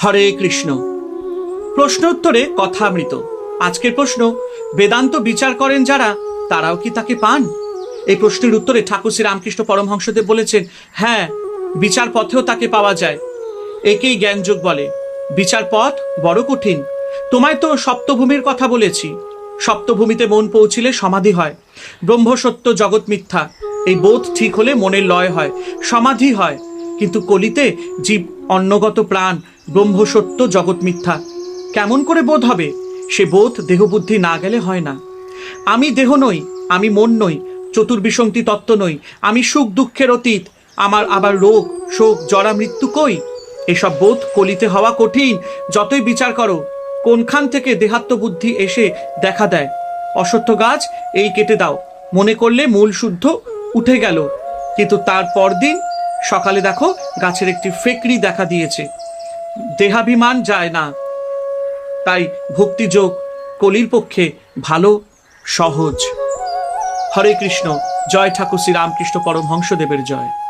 হরে কৃষ্ণ। প্রশ্নোত্তরে কথামৃত। আজকের প্রশ্ন, বেদান্ত বিচার করেন যারা, তারাও কি তাকে পান? এই প্রশ্নের উত্তরে ঠাকুর শ্রী রামকৃষ্ণ পরমহংসদেব বলেছেন, হ্যাঁ, বিচার পথেও তাকে পাওয়া যায়। একেই জ্ঞানযোগ বলে। বিচার পথ বড় কঠিন। তোমায় তো সপ্তভূমির কথা বলেছি। সপ্তভূমিতে মন পৌঁছিলে সমাধি হয়। ব্রহ্ম সত্য, জগৎ মিথ্যা, এই বোধ ঠিক হলে মনের লয় হয়, সমাধি হয়। কিন্তু কলিতে জীব অন্নগত প্রাণ, ব্রহ্ম সত্য, জগৎ মিথ্যা কেমন করে বোধ হবে? সে বোধ দেহবুদ্ধি না গেলে হয় না। আমি দেহ নই, আমি মন নই, চতুর্বিংশতি তত্ত্ব নই, আমি সুখ দুঃখের অতীত, আমার আবার রোগ শোক জরা মৃত্যু কই? এসব বোধ কলিতে হওয়া কঠিন। যতই বিচার করো, কোনখান থেকে দেহাত্মবুদ্ধি এসে দেখা দেয়। অশ্বত্থ গাছ এই কেটে দাও, মনে করলে মূল শুদ্ধ উঠে গেল, কিন্তু তার পরদিন সকালে দেখো গাছের একটি ফেকড়ি দেখা দিয়েছে। দেহাভিমান যায় না। তাই ভক্তিযোগ কলির পক্ষে ভালো, সহজ। হরে কৃষ্ণ। জয় ঠাকুর শ্রী রামকৃষ্ণ পরমহংসদেবের জয়।